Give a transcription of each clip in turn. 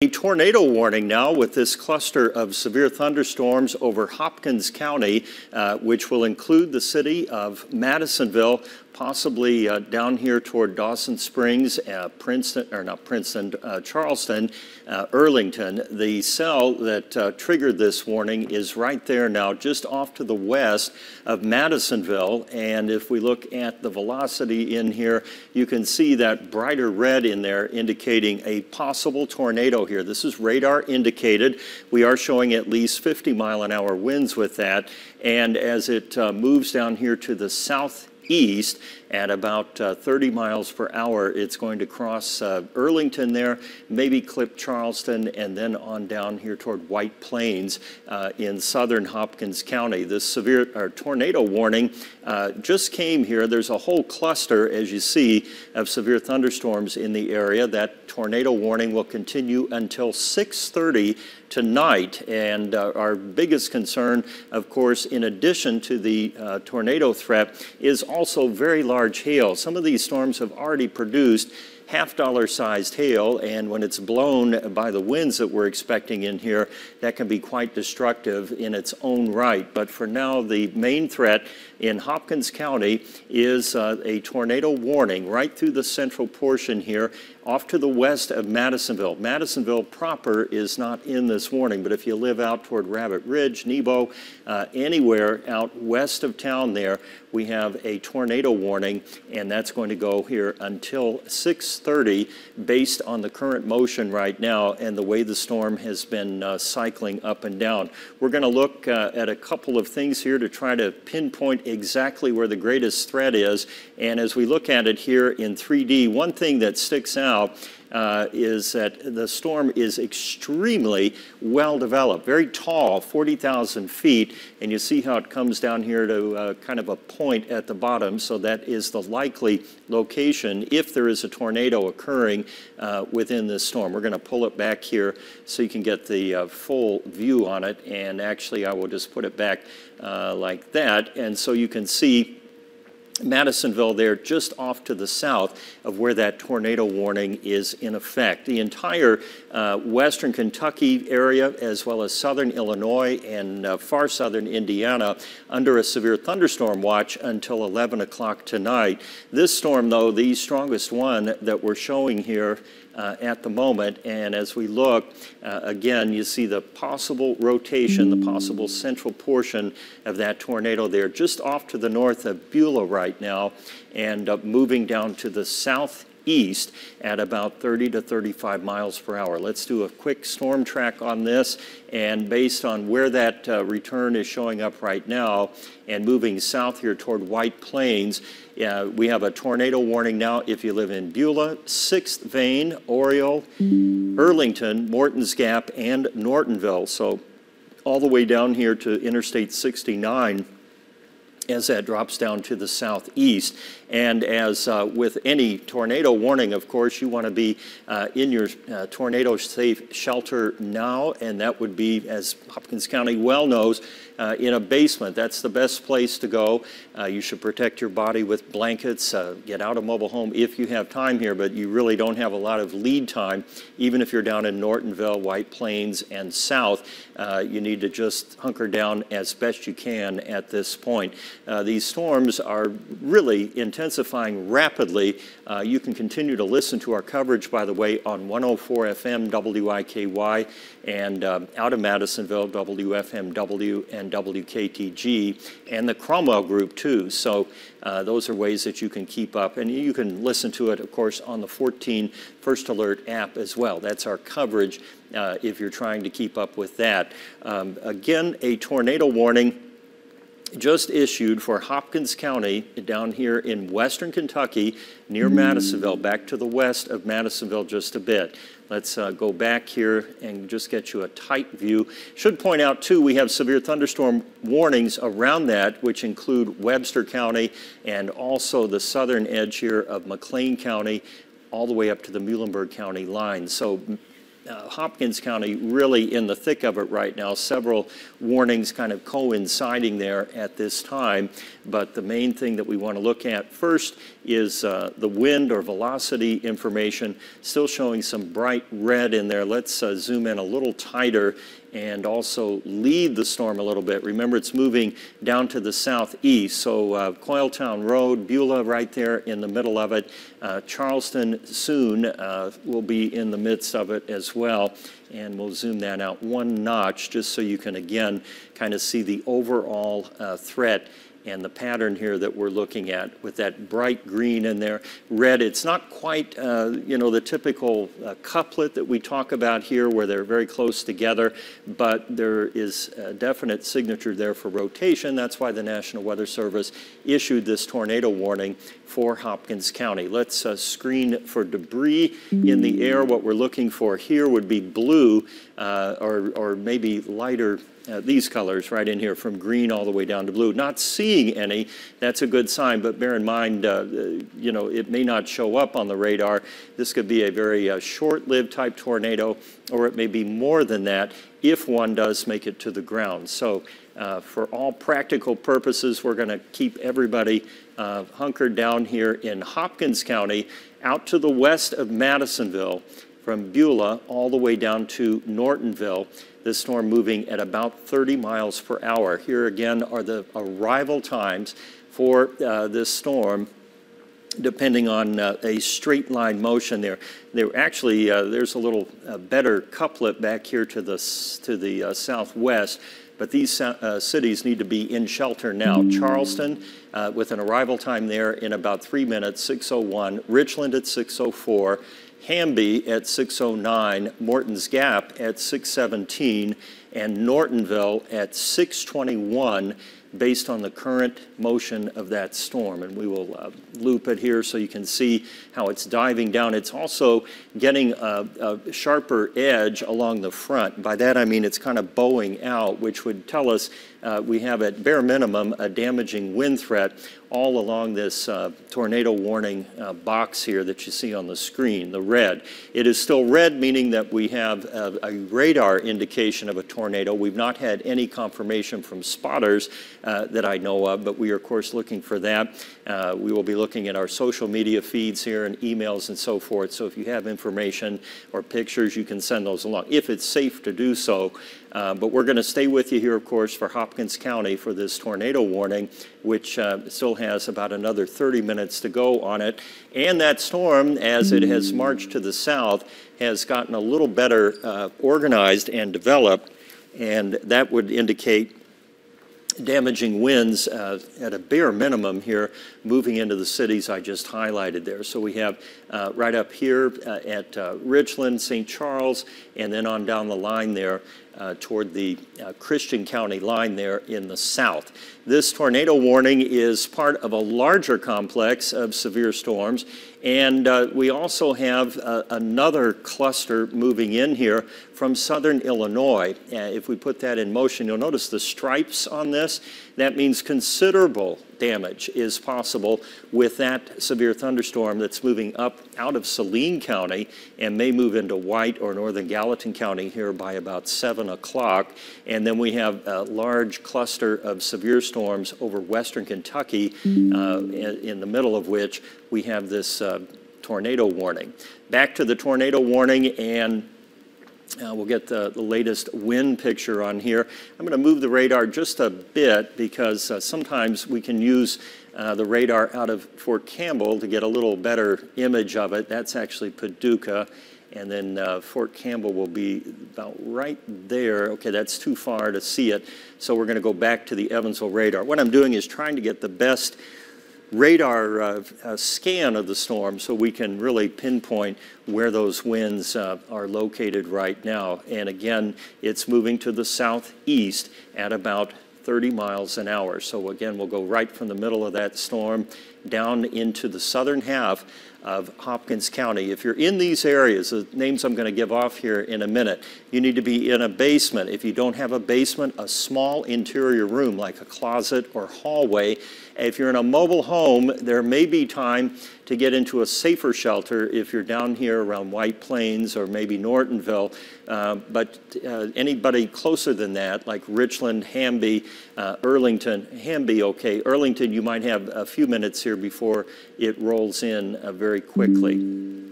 A tornado warning now with this cluster of severe thunderstorms over Hopkins County, which will include the city of Madisonville, possibly down here toward Dawson Springs, Charleston, Earlington. The cell that triggered this warning is right there now, just off to the west of Madisonville. And if we look at the velocity in here, you can see that brighter red in there indicating a possible tornado here. This is radar indicated. We are showing at least 50-mile-an-hour winds with that. And as it moves down here to the southeast at about 30 miles per hour, it's going to cross Earlington there, maybe clip Charleston, and then on down here toward White Plains in southern Hopkins County. This severe tornado warning just came here. There's a whole cluster, as you see, of severe thunderstorms in the area. That tornado warning will continue until 6:30 tonight. And our biggest concern, of course, in addition to the tornado threat, is also very large hail. Some of these storms have already produced half-dollar-sized hail, and when it's blown by the winds that we're expecting in here, that can be quite destructive in its own right. But for now, the main threat in Hopkins County is a tornado warning right through the central portion here, off to the west of Madisonville. Madisonville proper is not in this warning, but if you live out toward Rabbit Ridge, Nebo, anywhere out west of town there, we have a tornado warning, and that's going to go here until 6:30 based on the current motion right now and the way the storm has been cycling up and down. We're going to look at a couple of things here to try to pinpoint exactly where the greatest threat is. And as we look at it here in 3D, one thing that sticks out is that the storm is extremely well developed, very tall, 40,000 feet, and you see how it comes down here to kind of a point at the bottom, so that is the likely location if there is a tornado occurring within this storm. We're going to pull it back here so you can get the full view on it, and actually I will just put it back like that, and so you can see Madisonville there just off to the south of where that tornado warning is in effect. The entire western Kentucky area, as well as southern Illinois and far southern Indiana, under a severe thunderstorm watch until 11 o'clock tonight. This storm, though, the strongest one that we're showing here at the moment, and as we look, again, you see the possible rotation, the possible central portion of that tornado there, just off to the north of Beulah right now, and moving down to the southeast at about 30 to 35 miles per hour. Let's do a quick storm track on this, and based on where that return is showing up right now and moving south here toward White Plains, we have a tornado warning now if you live in Beulah, 6th Vein, Oriole, Earlington, Morton's Gap, and Nortonville. So all the way down here to Interstate 69 as that drops down to the southeast. And as with any tornado warning, of course, you want to be in your tornado safe shelter now, and that would be, as Hopkins County well knows, in a basement. That's the best place to go. You should protect your body with blankets, get out of mobile home if you have time here, but you really don't have a lot of lead time. Even if you're down in Nortonville, White Plains, and south, you need to just hunker down as best you can at this point. These storms are really intensifying rapidly. You can continue to listen to our coverage, by the way, on 104 FM WIKY, and out of Madisonville, WFMW and WKTG, and the Cromwell Group too. So those are ways that you can keep up, and you can listen to it, of course, on the 14 First Alert app as well. That's our coverage if you're trying to keep up with that. Again, a tornado warning just issued for Hopkins County down here in western Kentucky near Madisonville, back to the west of Madisonville just a bit. Let's go back here and just get you a tight view. Should point out too, we have severe thunderstorm warnings around that, which include Webster County and also the southern edge here of McLean County all the way up to the Muhlenberg County line. So Hopkins County really in the thick of it right now, several warnings kind of coinciding there at this time. But the main thing that we want to look at first is the wind or velocity information, still showing some bright red in there. Let's zoom in a little tighter and also lead the storm a little bit. Remember, it's moving down to the southeast. So Coiltown Road, Beulah right there in the middle of it. Charleston soon will be in the midst of it as well. And we'll zoom that out one notch just so you can, again, kind of see the overall threat and the pattern here that we're looking at with that bright green in there. Red, it's not quite, the typical couplet that we talk about here where they're very close together, but there is a definite signature there for rotation. That's why the National Weather Service issued this tornado warning for Hopkins County. Let's screen for debris in the air. What we're looking for here would be blue or maybe lighter these colors right in here from green all the way down to blue. Not seeing any, that's a good sign, but bear in mind, it may not show up on the radar. This could be a very short-lived type tornado, or it may be more than that if one does make it to the ground. So for all practical purposes, we're going to keep everybody hunkered down here in Hopkins County, out to the west of Madisonville, from Beulah all the way down to Nortonville. This storm moving at about 30 miles per hour. Here again are the arrival times for this storm, depending on a straight line motion there. Actually, there's a little better couplet back here to the southwest, but these cities need to be in shelter now. Charleston, with an arrival time there in about 3 minutes, 6:01. Richland at 6:04. Hamby at 6:09, Morton's Gap at 6:17, and Nortonville at 6:21, based on the current motion of that storm. And we will loop it here so you can see how it's diving down. It's also getting a sharper edge along the front. By that I mean it's kind of bowing out, which would tell us we have at bare minimum a damaging wind threat all along this tornado warning box here that you see on the screen, the red. It is still red, meaning that we have a radar indication of a tornado. We've not had any confirmation from spotters that I know of, but we are, of course, looking for that. We will be looking at our social media feeds here and emails and so forth. So if you have information or pictures, you can send those along, if it's safe to do so. But we're going to stay with you here, of course, for Hopkins County for this tornado warning, which still has about another 30 minutes to go on it. And that storm, as it has marched to the south, has gotten a little better organized and developed, and that would indicate damaging winds at a bare minimum here moving into the cities I just highlighted there. So we have right up here at Richland, St. Charles, and then on down the line there toward the Christian County line there in the south. This tornado warning is part of a larger complex of severe storms, and we also have another cluster moving in here from southern Illinois. If we put that in motion, you'll notice the stripes on this. That means considerable damage is possible with that severe thunderstorm that's moving up out of Saline County and may move into White or northern Gallatin County here by about 7 o'clock. And then we have a large cluster of severe storms over western Kentucky, in the middle of which we have this tornado warning. Back to the tornado warning, and we'll get the latest wind picture on here. I'm going to move the radar just a bit because sometimes we can use the radar out of Fort Campbell to get a little better image of it. That's actually Paducah. And then Fort Campbell will be about right there. Okay, that's too far to see it. So we're going to go back to the Evansville radar. What I'm doing is trying to get the best radar scan of the storm so we can really pinpoint where those winds are located right now. And again, it's moving to the southeast at about 30 miles an hour. So again, we'll go right from the middle of that storm down into the southern half of Hopkins County. If you're in these areas, the names I'm going to give off here in a minute, you need to be in a basement. If you don't have a basement, a small interior room like a closet or hallway If you're in a mobile home, there may be time to get into a safer shelter if you're down here around White Plains or maybe Nortonville. But anybody closer than that, like Richland, Hamby, Earlington, Hamby, okay. Arlington, you might have a few minutes here before it rolls in very quickly.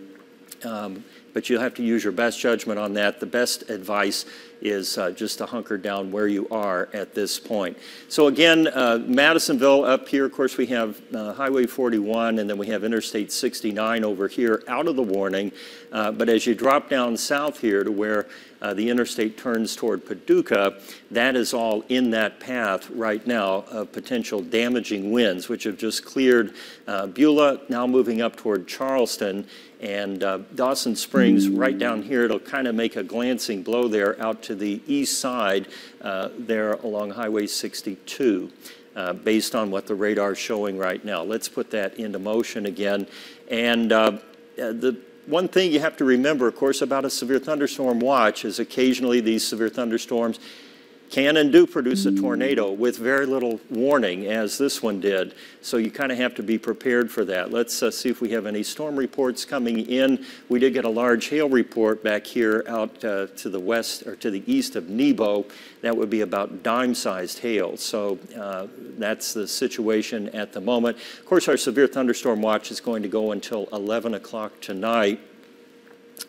But you'll have to use your best judgment on that. The best advice is just to hunker down where you are at this point. So again, Madisonville up here, of course, we have Highway 41, and then we have Interstate 69 over here out of the warning. But as you drop down south here to where the interstate turns toward Paducah, that is all in that path right now of potential damaging winds, which have just cleared Beulah, now moving up toward Charleston, and Dawson Springs right down here. It'll kind of make a glancing blow there out to the east side there along Highway 62 based on what the radar is showing right now. Let's put that into motion again. And the one thing you have to remember, of course, about a severe thunderstorm watch is occasionally these severe thunderstorms can and do produce a tornado with very little warning, as this one did. So you kind of have to be prepared for that. Let's see if we have any storm reports coming in. We did get a large hail report back here out to the west or to the east of Nebo. That would be about dime-sized hail. So that's the situation at the moment. Of course, our severe thunderstorm watch is going to go until 11 o'clock tonight.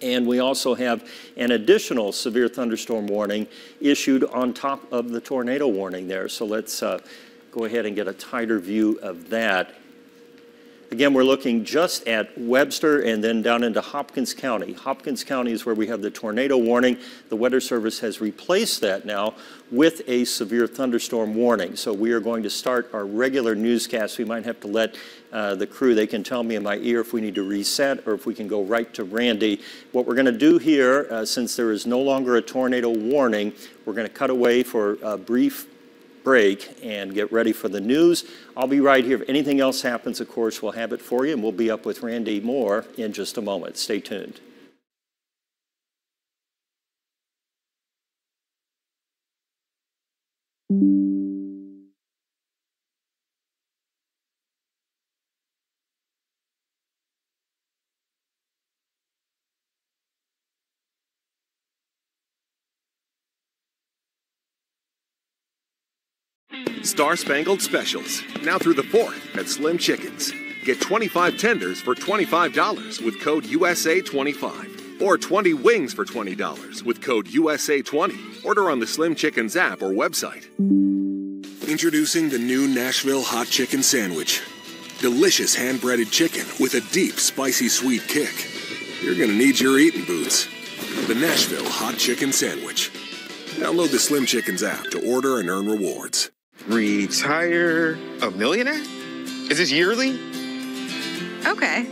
And we also have an additional severe thunderstorm warning issued on top of the tornado warning there. So let's go ahead and get a tighter view of that. Again, we're looking just at Webster and then down into Hopkins County. Hopkins County is where we have the tornado warning. The Weather Service has replaced that now with a severe thunderstorm warning. So we are going to start our regular newscast. We might have to let the crew, they can tell me in my ear if we need to reset or if we can go right to Randy. What we're going to do here, since there is no longer a tornado warning, we're going to cut away for a brief break and get ready for the news. I'll be right here. If anything else happens, of course, we'll have it for you, and we'll be up with Randy Moore in just a moment. Stay tuned. Star-Spangled Specials, now through the 4th at Slim Chickens. Get 25 tenders for $25 with code USA25. Or 20 wings for $20 with code USA20. Order on the Slim Chickens app or website. Introducing the new Nashville Hot Chicken Sandwich. Delicious hand-breaded chicken with a deep, spicy, sweet kick. You're gonna need your eating boots. The Nashville Hot Chicken Sandwich. Download the Slim Chickens app to order and earn rewards. Retire a millionaire? Is this yearly? Okay.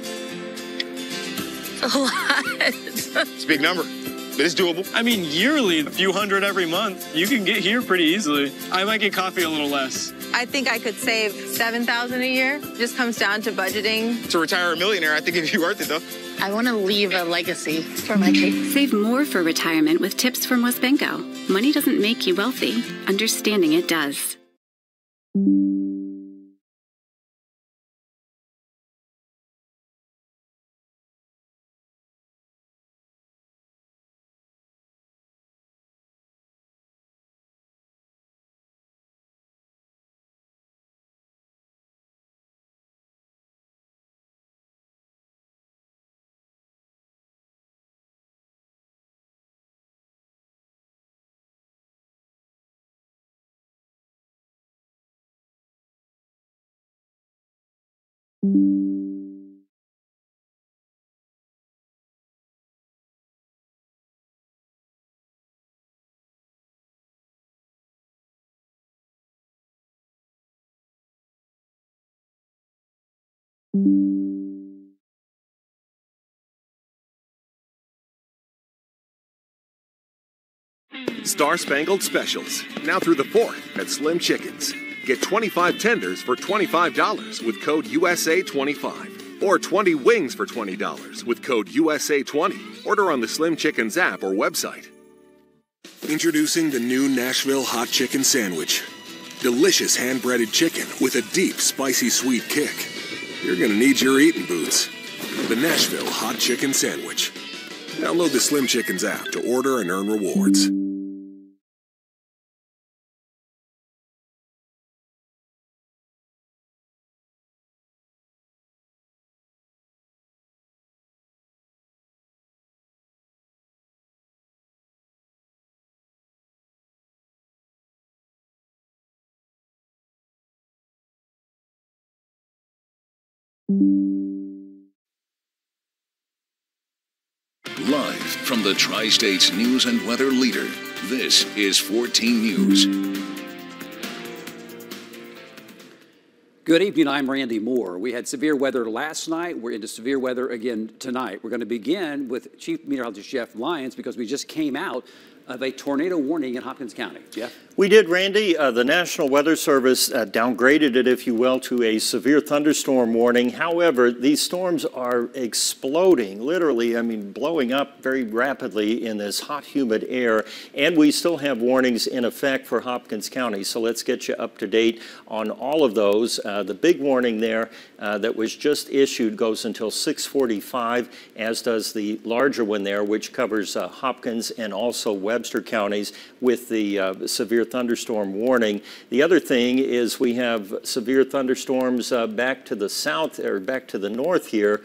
A lot. It's a big number, but it's doable. I mean, yearly, a few hundred every month. You can get here pretty easily. I might get coffee a little less. I think I could save $7,000 a year. Just comes down to budgeting. To retire a millionaire, I think it'd be worth it, though. I want to leave a legacy for my kids. Save more for retirement with tips from WesBanco. Money doesn't make you wealthy. Understanding it does. Star-Spangled Specials, now through the 4th at Slim Chickens. Get 25 tenders for $25 with code USA25. Or 20 wings for $20 with code USA20. Order on the Slim Chickens app or website. Introducing the new Nashville Hot Chicken Sandwich. delicious hand-breaded chicken with a deep, spicy sweet kick. You're gonna need your eating boots. The Nashville Hot Chicken Sandwich. Download the Slim Chickens app to order and earn rewards. Live from the Tri-States News and Weather Leader, this is 14 News. Good evening, I'm Randy Moore. We had severe weather last night. We're into severe weather again tonight. We're going to begin with Chief Meteorologist Jeff Lyons because we just came out of a tornado warning in Hopkins County. Jeff? We did, Randy. The National Weather Service downgraded it, if you will, to a severe thunderstorm warning. However, these storms are exploding, literally, I mean, blowing up very rapidly in this hot, humid air. And we still have warnings in effect for Hopkins County. So let's get you up to date on all of those. The big warning there that was just issued goes until 6:45, as does the larger one there, which covers Hopkins and also Webster counties with the severe thunderstorm warning. The other thing is we have severe thunderstorms back to the south or back to the north here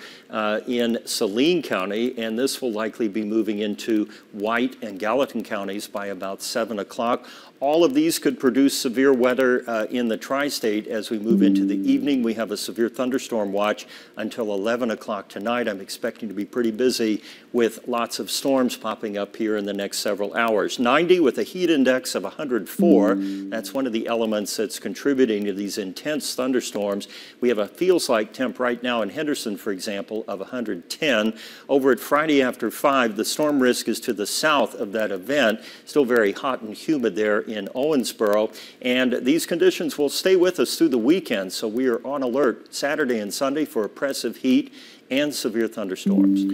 in Saline County, and this will likely be moving into White and Gallatin counties by about 7 o'clock. All of these could produce severe weather in the tri-state as we move into the evening. We have a severe thunderstorm watch until 11 o'clock tonight. I'm expecting to be pretty busy with lots of storms popping up here in the next several hours. 90 with a heat index of 104. That's one of the elements that's contributing to these intense thunderstorms. We have a feels like temp right now in Henderson, for example, of 110. Over at Friday after 5, the storm risk is to the south of that event. Still very hot and humid there in Owensboro, and these conditions will stay with us through the weekend, so we are on alert Saturday and Sunday for oppressive heat and severe thunderstorms.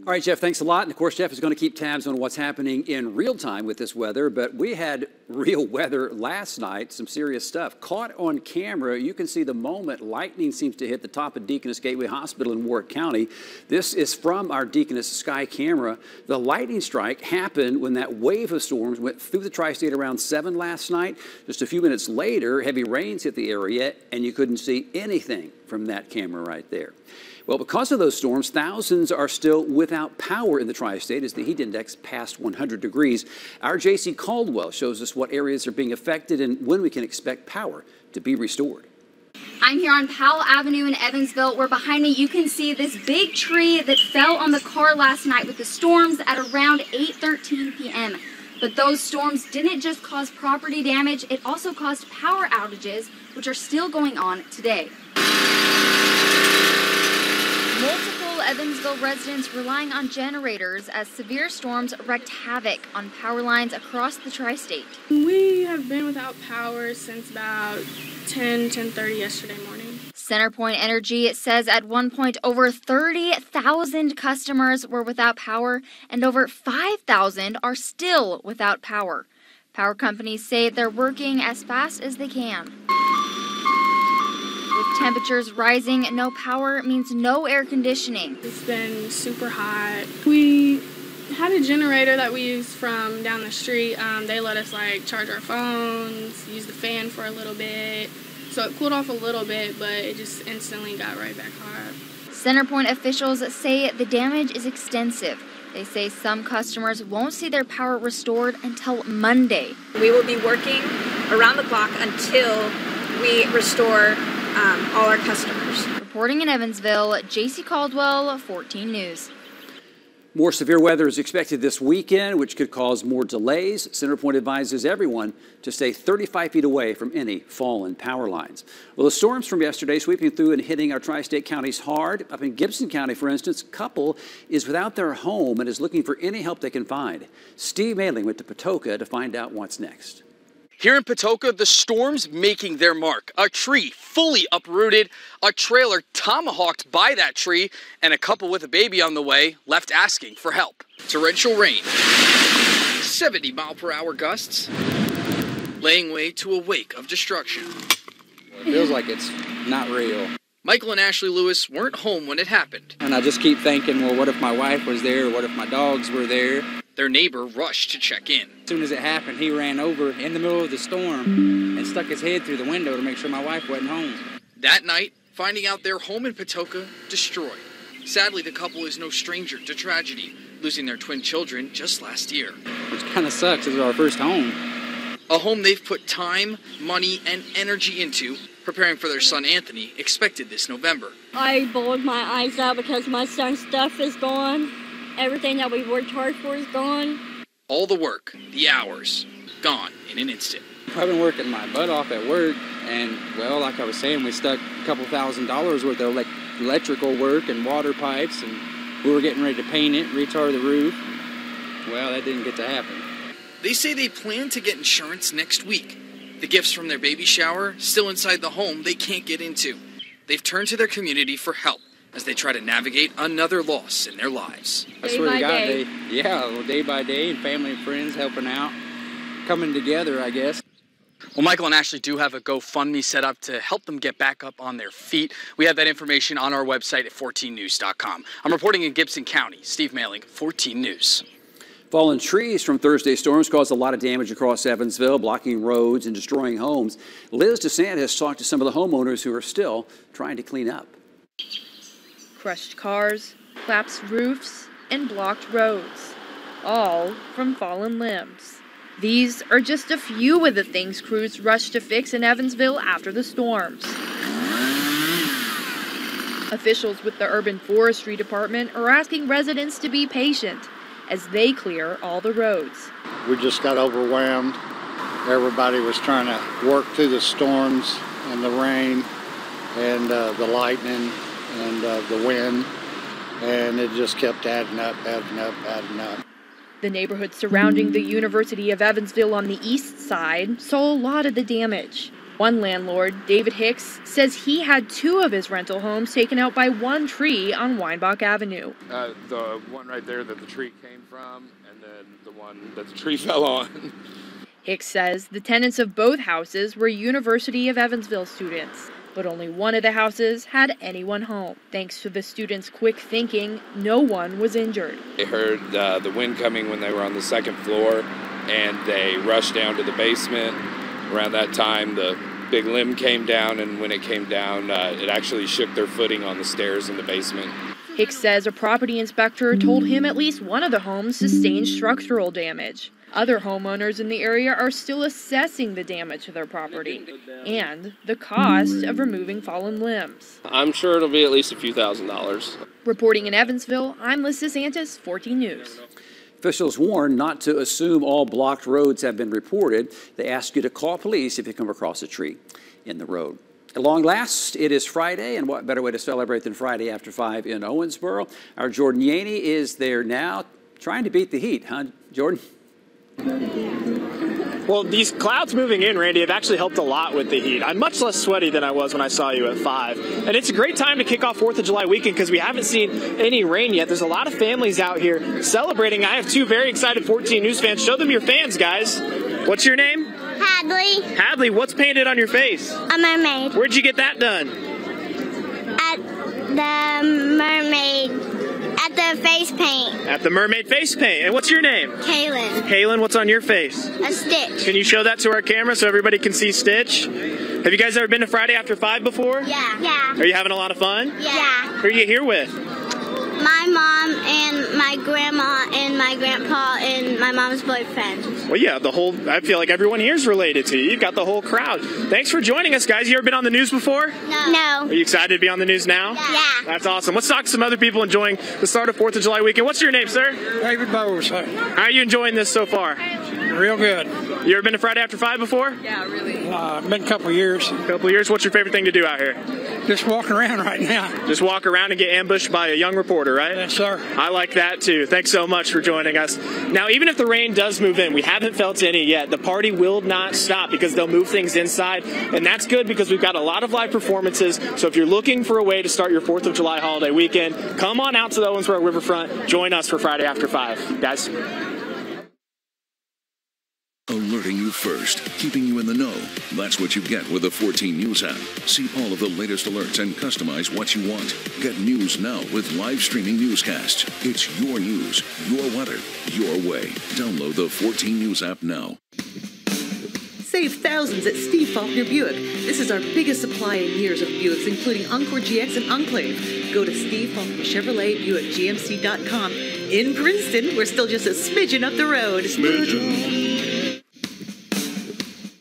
All right, Jeff, thanks a lot. And of course, Jeff is going to keep tabs on what's happening in real time with this weather, but we had real weather last night, some serious stuff. Caught on camera, you can see the moment lightning seems to hit the top of Deaconess Gateway Hospital in Warwick County. This is from our Deaconess Sky camera. The lightning strike happened when that wave of storms went through the tri-state around 7 last night. Just a few minutes later, heavy rains hit the area, and you couldn't see anything from that camera right there. Well, because of those storms, thousands are still without power in the tri-state as the heat index passed 100 degrees. Our J.C. Caldwell shows us what areas are being affected and when we can expect power to be restored. I'm here on Powell Avenue in Evansville, where behind me you can see this big tree that fell on the car last night with the storms at around 8:13 p.m. But those storms didn't just cause property damage, it also caused power outages, which are still going on today. Multiple Evansville residents relying on generators as severe storms wreaked havoc on power lines across the tri-state. We have been without power since about 10:30 yesterday morning. CenterPoint Energy says at one point over 30,000 customers were without power and over 5,000 are still without power. Power companies say they're working as fast as they can. With temperatures rising, no power means no air conditioning. It's been super hot. We had a generator that we used from down the street. They let us charge our phones, use the fan for a little bit. So it cooled off a little bit, but it just instantly got right back hot. CenterPoint officials say the damage is extensive. They say some customers won't see their power restored until Monday. We will be working around the clock until we restore all our customers. Reporting in Evansville, J.C. Caldwell, 14 News. More severe weather is expected this weekend, which could cause more delays. CenterPoint advises everyone to stay 35 feet away from any fallen power lines. Well, the storms from yesterday sweeping through and hitting our tri-state counties hard. Up in Gibson County, for instance, a couple is without their home and is looking for any help they can find. Steve Mailing went to Patoka to find out what's next. Here in Patoka, the storm's making their mark. A tree fully uprooted, a trailer tomahawked by that tree, and a couple with a baby on the way left asking for help. Torrential rain, 70-mile-per-hour gusts, laying way to a wake of destruction. It feels like it's not real. Michael and Ashley Lewis weren't home when it happened. And I just keep thinking, well, what if my wife was there? Or what if my dogs were there? Their neighbor rushed to check in. As soon as it happened, he ran over in the middle of the storm and stuck his head through the window to make sure my wife wasn't home. That night, finding out their home in Patoka destroyed. Sadly, the couple is no stranger to tragedy, losing their twin children just last year. Which kind of sucks. It was our first home. A home they've put time, money, and energy into, preparing for their son Anthony, expected this November. I bawled my eyes out because my son's stuff is gone. Everything that we worked hard for is gone. All the work, the hours, gone in an instant. I've been working my butt off at work, and, well, like I was saying, we stuck a couple $1,000s worth of electrical work and water pipes, and we were getting ready to paint it, retar the roof. Well, that didn't get to happen. They say they plan to get insurance next week. The gifts from their baby shower still inside the home they can't get into. They've turned to their community for help as they try to navigate another loss in their lives. I swear to God, day by day, and family and friends helping out, coming together, I guess. Well, Michael and Ashley do have a GoFundMe set up to help them get back up on their feet. We have that information on our website at 14news.com. I'm reporting in Gibson County. Steve Mailing, 14 News. Fallen trees from Thursday's storms caused a lot of damage across Evansville, blocking roads and destroying homes. Liz DeSantis talked to some of the homeowners who are still trying to clean up. Crushed cars, collapsed roofs, and blocked roads, all from fallen limbs. These are just a few of the things crews rushed to fix in Evansville after the storms. Officials with the Urban Forestry Department are asking residents to be patient as they clear all the roads. We just got overwhelmed. Everybody was trying to work through the storms and the rain and the lightning and the wind, and it just kept adding up. The neighborhood surrounding the University of Evansville on the east side saw a lot of the damage. One landlord, David Hicks, says he had 2 of his rental homes taken out by one tree on Weinbach Avenue. The one right there that the tree came from, and then the one that the tree fell on. Hicks says the tenants of both houses were University of Evansville students, but only one of the houses had anyone home. Thanks to the students' quick thinking, no one was injured. They heard the wind coming when they were on the 2nd floor, and they rushed down to the basement. Around that time, the big limb came down, and when it came down, it actually shook their footing on the stairs in the basement. Hicks says a property inspector told him at least one of the homes sustained structural damage. Other homeowners in the area are still assessing the damage to their property and the cost of removing fallen limbs. I'm sure it'll be at least a few $1,000s. Reporting in Evansville, I'm Liz DeSantis, 14 News. Officials warn not to assume all blocked roads have been reported. They ask you to call police if you come across a tree in the road. At long last, it is Friday, and what better way to celebrate than Friday after 5 in Owensboro? Our Jordan Yaney is there now trying to beat the heat, huh, Jordan? Well, these clouds moving in, Randy, have actually helped a lot with the heat. I'm much less sweaty than I was when I saw you at 5. And it's a great time to kick off 4th of July weekend because we haven't seen any rain yet. There's a lot of families out here celebrating. I have 2 very excited 14 News fans. Show them your fans, guys. What's your name? Hadley. Hadley, what's painted on your face? A mermaid. Where'd you get that done? At the mermaid. At the face paint. At the mermaid face paint. And what's your name? Kaylin. Kaylin, what's on your face? A Stitch. Can you show that to our camera so everybody can see Stitch? Have you guys ever been to Friday After 5 before? Yeah. Are you having a lot of fun? Yeah. Who are you here with? My mom and my grandma and my grandpa and my mom's boyfriend. Well, yeah, I feel like everyone here is related to you. You've got the whole crowd. Thanks for joining us, guys. You ever been on the news before? No. Are you excited to be on the news now? Yeah. That's awesome. Let's talk to some other people enjoying the start of 4th of July weekend. What's your name, sir? David Bowes. How are you enjoying this so far? Real good. You ever been to Friday After 5 before? Yeah, really. Been a couple of years. What's your favorite thing to do out here? Just walking around right now. Just walk around and get ambushed by a young reporter, right? Yes, sir. I like that too. Thanks so much for joining us. Now, even if the rain does move in, we haven't felt any yet. The party will not stop because they'll move things inside, and that's good because we've got a lot of live performances. So if you're looking for a way to start your 4th of July holiday weekend, come on out to the Owensboro Riverfront. Join us for Friday After 5. Guys. alerting you first, keeping you in the know. That's what you get with the 14 News app. See all of the latest alerts and customize what you want. Get news now with live streaming newscasts. It's your news, your weather, your way. Download the 14 News app now. Save thousands at Steve Faulkner Buick. This is our biggest supply in years of Buicks, including Encore GX and Enclave. Go to Steve Faulkner Chevrolet Buick GMC.com. In Princeton, we're still just a smidgen up the road. Smidgen.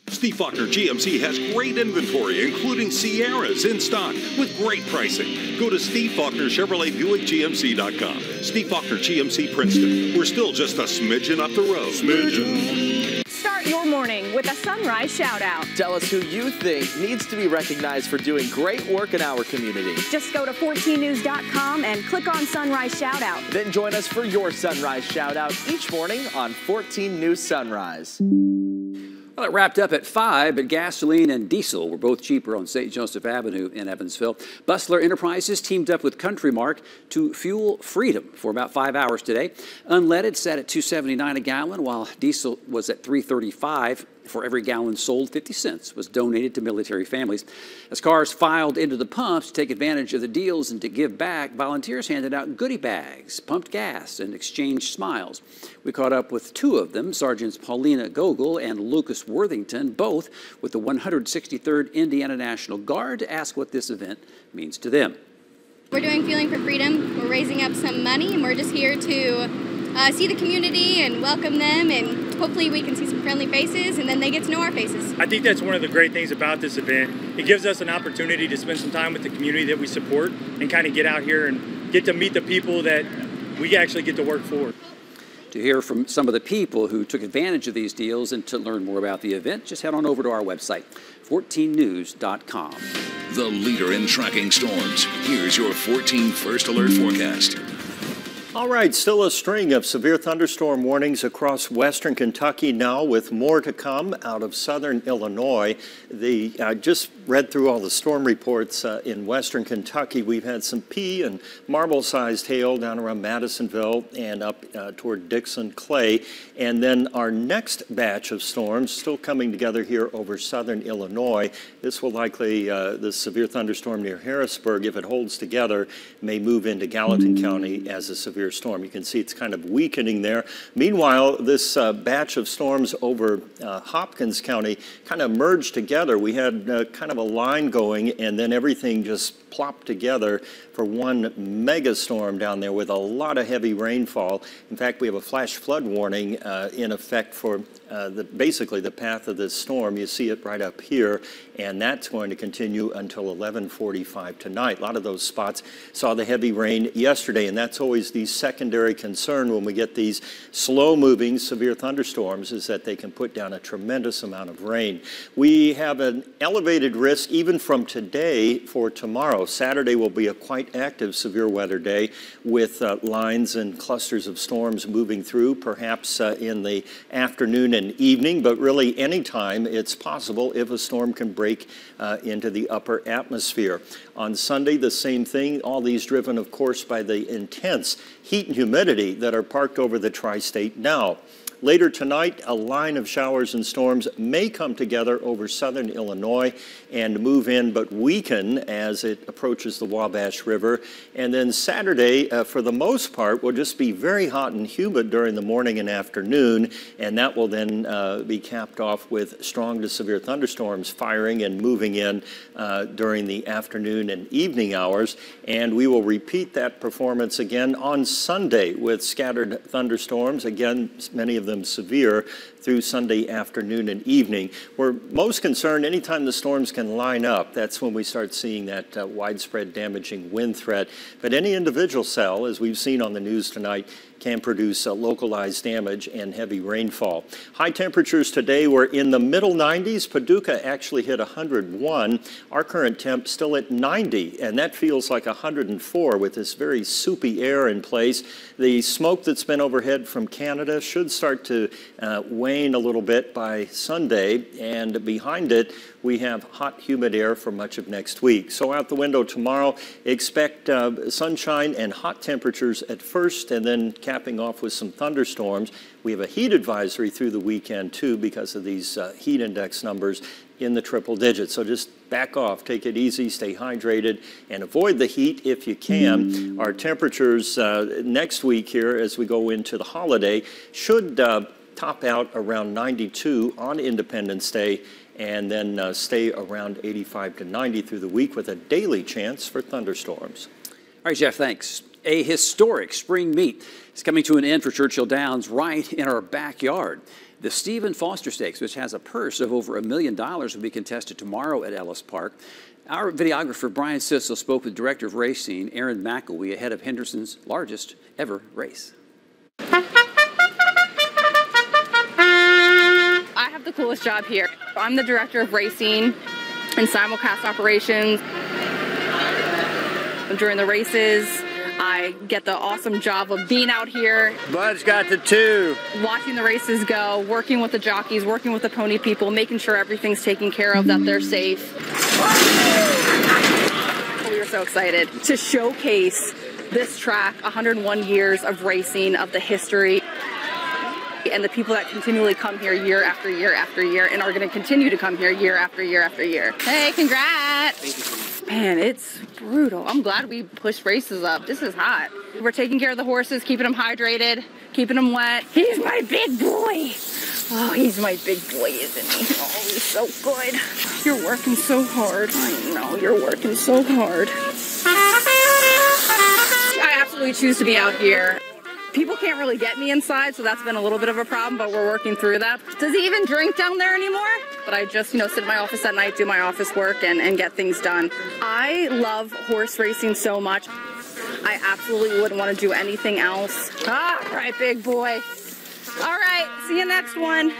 Steve Faulkner GMC has great inventory, including Sierras in stock with great pricing. Go to Steve Faulkner Chevrolet Buick GMC.com. Steve Faulkner GMC Princeton. We're still just a smidgen up the road. Smidgen. Start your morning with a sunrise shout out. Tell us who you think needs to be recognized for doing great work in our community. Just go to 14news.com and click on Sunrise Shout Out. Then join us for your sunrise shout out each morning on 14 News Sunrise. Well, it wrapped up at 5, but gasoline and diesel were both cheaper on St. Joseph Avenue in Evansville. Bustler Enterprises teamed up with Country Mark to fuel freedom for about 5 hours today. Unleaded sat at $2.79 a gallon, while diesel was at $3.35. For every gallon sold, 50 cents was donated to military families. As cars filed into the pumps to take advantage of the deals and to give back, volunteers handed out goodie bags, pumped gas, and exchanged smiles. We caught up with two of them, Sergeants Paulina Gogol and Lucas Worthington, both with the 163rd Indiana National Guard, to ask what this event means to them. We're doing Fueling for Freedom. We're raising up some money, and we're just here to see the community and welcome them, and hopefully we can see some friendly faces and then they get to know our faces. I think that's one of the great things about this event. It gives us an opportunity to spend some time with the community that we support and kind of get out here and get to meet the people that we actually get to work for. To hear from some of the people who took advantage of these deals and to learn more about the event, just head on over to our website, 14news.com. The leader in tracking storms. Here's your 14 First Alert forecast. All right, still a string of severe thunderstorm warnings across western Kentucky now, with more to come out of southern Illinois. I just read through all the storm reports in western Kentucky. We've had some pea and marble-sized hail down around Madisonville and up toward Dixon Clay. And then our next batch of storms still coming together here over southern Illinois. This will likely, the severe thunderstorm near Harrisburg, if it holds together, may move into Gallatin County as a severe storm. You can see it's kind of weakening there. Meanwhile, this batch of storms over Hopkins County kind of merged together. We had kind of a line going, and then everything just plopped together for one mega storm down there with a lot of heavy rainfall. In fact, we have a flash flood warning in effect for basically the path of this storm. You see it right up here, and that's going to continue until 11:45 tonight. A lot of those spots saw the heavy rain yesterday, and that's always the secondary concern when we get these slow-moving severe thunderstorms, is that they can put down a tremendous amount of rain. We have an elevated risk even from today for tomorrow. Saturday will be a quite active severe weather day with lines and clusters of storms moving through, perhaps in the afternoon and evening, but really any time it's possible if a storm can break into the upper atmosphere. On Sunday, the same thing, all these driven, of course, by the intense heat and humidity that are parked over the tri-state now. Later tonight, a line of showers and storms may come together over southern Illinois and move in but weaken as it approaches the Wabash River. And then Saturday, for the most part, will just be very hot and humid during the morning and afternoon, and that will then be capped off with strong to severe thunderstorms firing and moving in during the afternoon and evening hours. And we will repeat that performance again on Sunday with scattered thunderstorms, again, many of them severe, through Sunday afternoon and evening. We're most concerned anytime the storms can line up. That's when we start seeing that widespread damaging wind threat. But any individual cell, as we've seen on the news tonight, can produce localized damage and heavy rainfall. High temperatures today were in the middle 90s. Paducah actually hit 101. Our current temp still at 90, and that feels like 104 with this very soupy air in place. The smoke that's been overhead from Canada should start to wane a little bit by Sunday, and behind it we have hot, humid air for much of next week. So out the window tomorrow, expect sunshine and hot temperatures at first, and then capping off with some thunderstorms. We have a heat advisory through the weekend, too, because of these heat index numbers in the triple digits. So just back off, take it easy, stay hydrated, and avoid the heat if you can. Our temperatures next week here as we go into the holiday should top out around 92 on Independence Day, and then stay around 85 to 90 through the week with a daily chance for thunderstorms. All right, Jeff, thanks. A historic spring meet is coming to an end for Churchill Downs right in our backyard. The Stephen Foster Stakes, which has a purse of over $1 million, will be contested tomorrow at Ellis Park. Our videographer, Brian Sissel, spoke with Director of Racing, Aaron McElwee, ahead of Henderson's largest ever race. I have the coolest job here. I'm the Director of Racing and simulcast operations. During the races, I get the awesome job of being out here. Bud's got the 2. Watching the races go, working with the jockeys, working with the pony people, making sure everything's taken care of, that they're safe. We were so excited to showcase this track, 101 years of racing, of the history, and the people that continually come here year after year after year and are going to continue to come here year after year after year. Hey, congrats! Man, it's brutal. I'm glad we pushed races up. This is hot. We're taking care of the horses, keeping them hydrated, keeping them wet. He's my big boy. Oh, he's my big boy, isn't he? Oh, he's so good. You're working so hard. I know, you're working so hard. I absolutely choose to be out here. People can't really get me inside, so that's been a little bit of a problem, but we're working through that. Does he even drink down there anymore? But I just, sit in my office at night, do my office work, and get things done. I love horse racing so much. I absolutely wouldn't want to do anything else. All right, big boy. All right, see you next one.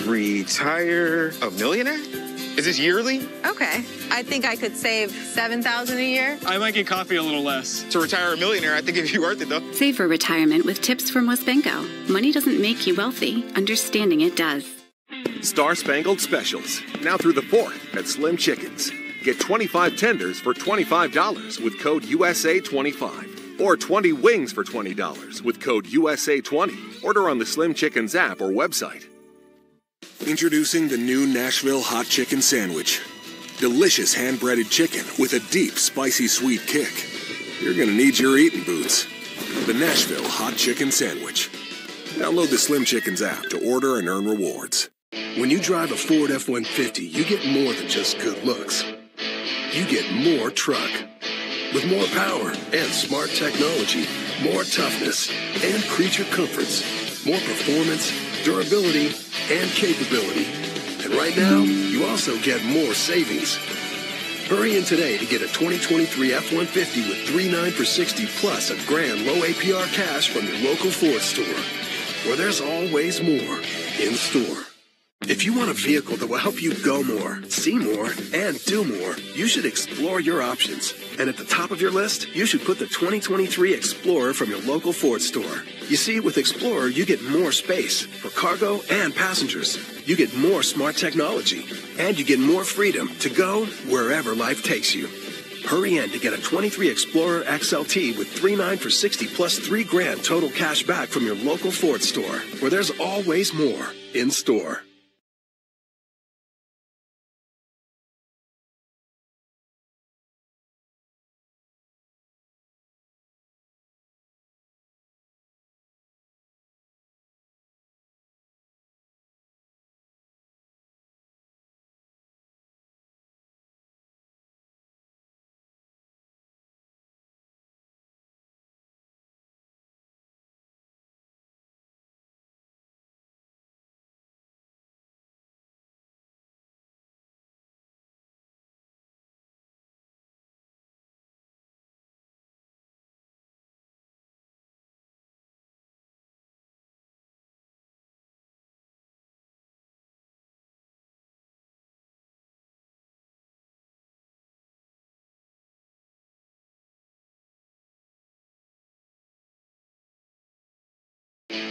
Retire a millionaire? Is this yearly? Okay. I think I could save $7,000 a year. I might get coffee a little less. To retire a millionaire, I think it'd be worth it, though. Save for retirement with tips from WesBanco. Money doesn't make you wealthy. Understanding it does. Star Spangled Specials, now through the 4th at Slim Chickens. Get 25 tenders for $25 with code USA25. Or 20 wings for $20 with code USA20. Order on the Slim Chickens app or website. Introducing the new Nashville Hot Chicken Sandwich. Delicious hand-breaded chicken with a deep, spicy, sweet kick. You're gonna need your eating boots. The Nashville Hot Chicken Sandwich. Download the Slim Chickens app to order and earn rewards. When you drive a Ford F-150, you get more than just good looks. You get more truck. With more power and smart technology, more toughness and creature comforts, more performance, durability, and capability. And right now, you also get more savings. Hurry in today to get a 2023 F-150 with 3.9 for 60 plus a grand low APR cash from your local Ford store, where there's always more in store. If you want a vehicle that will help you go more, see more, and do more, you should explore your options. And at the top of your list, you should put the 2023 Explorer from your local Ford store. You see, with Explorer, you get more space for cargo and passengers. You get more smart technology, and you get more freedom to go wherever life takes you. Hurry in to get a 23 Explorer XLT with 3.9 for 60 plus 3 grand total cash back from your local Ford store, where there's always more in store.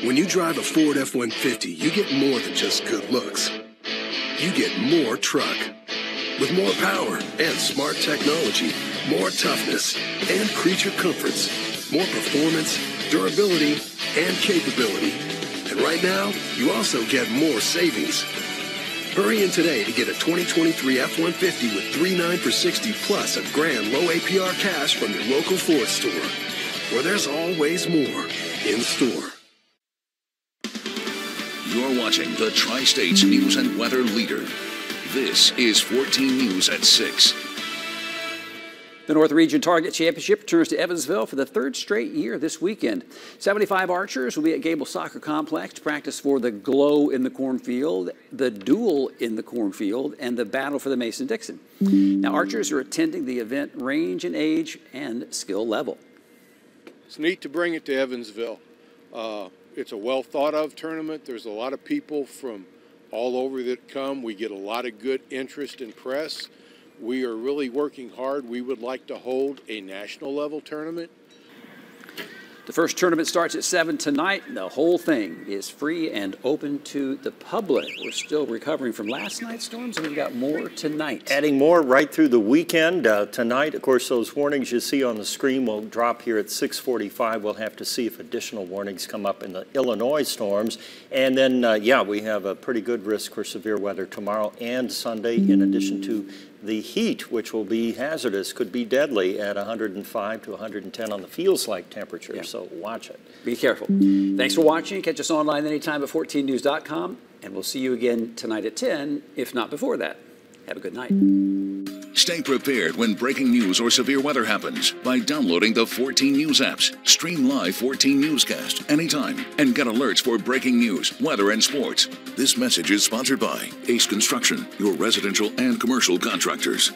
When you drive a Ford F-150, you get more than just good looks. You get more truck. With more power and smart technology, more toughness and creature comforts, more performance, durability, and capability. And right now, you also get more savings. Hurry in today to get a 2023 F-150 with 3.9 for 60 plus a grand low APR cash from your local Ford store, where there's always more in store. You're watching the Tri-States News and Weather Leader. This is 14 News at 6. The North Region Target Championship returns to Evansville for the third straight year this weekend. 75 archers will be at Gable Soccer Complex to practice for the Glow in the Cornfield, the Duel in the Cornfield, and the Battle for the Mason-Dixon. Now, archers are attending the event range in age and skill level. It's neat to bring it to Evansville. It's a well-thought-of tournament. There's a lot of people from all over that come. We get a lot of good interest and press. We are really working hard. We would like to hold a national level tournament. The first tournament starts at 7 tonight. The whole thing is free and open to the public. We're still recovering from last night's storms, and we've got more tonight. Adding more right through the weekend. Tonight, of course, those warnings you see on the screen will drop here at 6:45. We'll have to see if additional warnings come up in the Illinois storms. And then, we have a pretty good risk for severe weather tomorrow and Sunday, in addition to the heat, which will be hazardous, could be deadly at 105 to 110 on the feels-like temperature. Yeah. So watch it. Be careful. Thanks for watching. Catch us online anytime at 14news.com, and we'll see you again tonight at 10, if not before that. Have a good night. Stay prepared when breaking news or severe weather happens by downloading the 14 News apps. Stream live 14 Newscast anytime and get alerts for breaking news, weather, and sports. This message is sponsored by Ace Construction, your residential and commercial contractors.